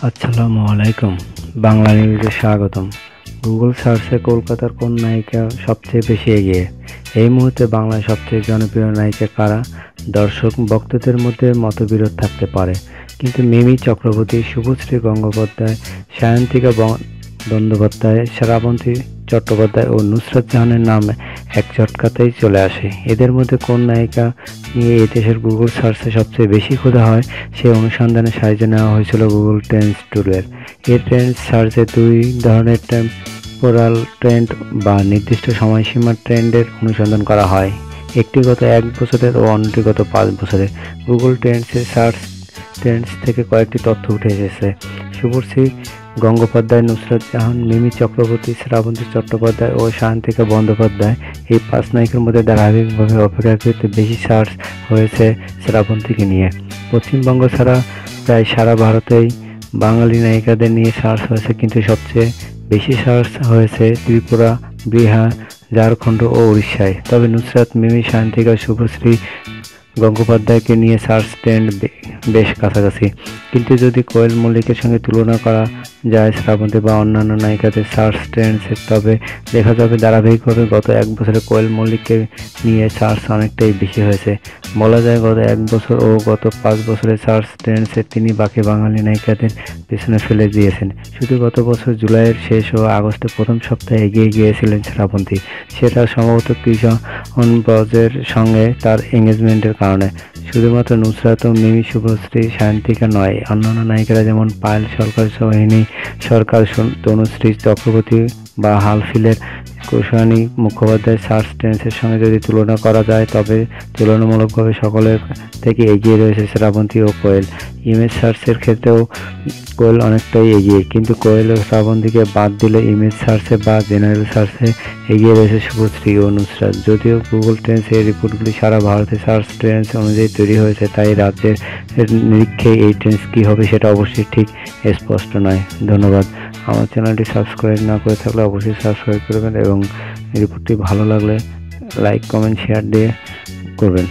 আসসালামু আলাইকুম। বাংলা নিউজে স্বাগতম। গুগল সার্চে কলকাতার কোন নায়িকা সবচেয়ে বেশি এগিয়ে? এই মুহূর্তে বাংলায় সবচেয়ে জনপ্রিয় নায়িকা কারা? দর্শক ভক্তদের মধ্যে মতবিরোধ থাকতে পারে, কিন্তু মিমি চক্রবর্তী, শুভশ্রী গঙ্গোপাধ্যায়, সায়ন্তিকা বন্দ্যোপাধ্যায়, শ্রাবন্তী চট্টোপাধ্যায় ও নুসরাত জাহানের নাম এক ঝটকাতেই চলে আসে। এদের মধ্যে কোন নায়িকা নিয়ে এই দেশের গুগল সার্চে সবচেয়ে বেশি খোঁজা হয়, সেই অনুসন্ধানে সাহায্য নেওয়া হয়েছিল গুগল ট্রেন্ডস টুলের। এই ট্রেন্ডস সার্চে দুই ধরনের টেম্পোরাল ট্রেন্ড বা নির্দিষ্ট সময়সীমার ট্রেন্ডের অনুসন্ধান করা হয়, একটি গত 1 বছরের ও অন্যটি গত 5 বছরের। গুগল ট্রেন্ডসের সার্চ ট্রেন্ডস থেকে কয়েকটি তথ্য উঠে এসেছে। শুভশ্রী গঙ্গোপাধ্যায়, নুসরাত জাহান, মিমি চক্রবর্তী, শ্রাবন্তী চট্টোপাধ্যায় ও সায়ন্তিকা বন্দ্যোপাধ্যায়, এই 5 নায়িকার মধ্যে ধারাবাহিকভাবে অপেক্ষাকৃত বেশি সার্চ হয়েছে শ্রাবন্তীকে নিয়ে। পশ্চিমবঙ্গ ছাড়া প্রায় সারা ভারতেই বাঙালি নায়িকাদের নিয়ে সার্চ হয়েছে, কিন্তু সবচেয়ে বেশি সার্চ হয়েছে ত্রিপুরা, বিহার, ঝাড়খণ্ড ও উড়িষ্যায়। তবে নুসরাত, মিমি, সায়ন্তিকা, শুভশ্রী গঙ্গোপাধ্যায়কে নিয়ে সার্চ ট্রেন্ড বেশ কাছাকাছি, কিন্তু যদি কোয়েল মল্লিকের সঙ্গে তুলনা করা যায় শ্রাবন্তী বা অন্যান্য নায়িকাদের সার্চ ট্রেন্ডসের, তবে দেখা যাবে ধারাবাহিকভাবে গত 1 বছরে কোয়েল মল্লিককে নিয়ে সার্চ অনেকটাই বেশি হয়েছে। বলা যায় গত 1 বছর ও গত 5 বছরের সার্চ ট্রেন্ডসে তিনি বাকি বাঙালি নায়িকাদের পেছনে ফেলে দিয়েছেন। শুধু গত বছর জুলাইয়ের শেষ ও আগস্টের প্রথম সপ্তাহে এগিয়ে গিয়েছিলেন শ্রাবন্তী, সেটা সম্ভবত কৃষণ ব্রজের সঙ্গে তার এঙ্গেজমেন্টের কারণে। শুধুমাত্র নুসরাত ও মিমি, শুভশ্রী, সায়ন্তিকা নয়, অন্যান্য নায়িকারা যেমন পায়েল সরকার, সোহিনী সরকার, তনুশ্রী চক্রবর্তী বা হালফিলের কুশানী মুখোপাধ্যায় সার্চ ট্রেন্ডসের সঙ্গে যদি তুলনা করা যায়, তবে তুলনামূলকভাবে সকলের থেকে এগিয়ে রয়েছে শ্রাবন্তী ও কোয়েল। ইমেজ সার্চের ক্ষেত্রেও কোয়েল অনেকটাই এগিয়ে, কিন্তু কোয়েল ও শ্রাবন্তীকে বাদ দিলে ইমেজ সার্চে বা জেনারেল সার্চে এগিয়ে রয়েছে শুভশ্রী ও নুসরাত। যদিও গুগল ট্রেন্ডস এর রিপোর্টগুলি সারা ভারতে সার্চ ট্রেন্ডস অনুযায়ী তৈরি হয়েছে, তাই রাজ্যের নিরীক্ষে এই ট্রেন্ডস কী হবে সেটা অবশ্যই ঠিক স্পষ্ট নয়। ধন্যবাদ। আমার চ্যানেলটি সাবস্ক্রাইব না করে থাকলে অবশ্যই সাবস্ক্রাইব করবেন এবং রিপোর্টটি ভালো লাগলে লাইক, কমেন্ট, শেয়ার দিয়ে করবেন।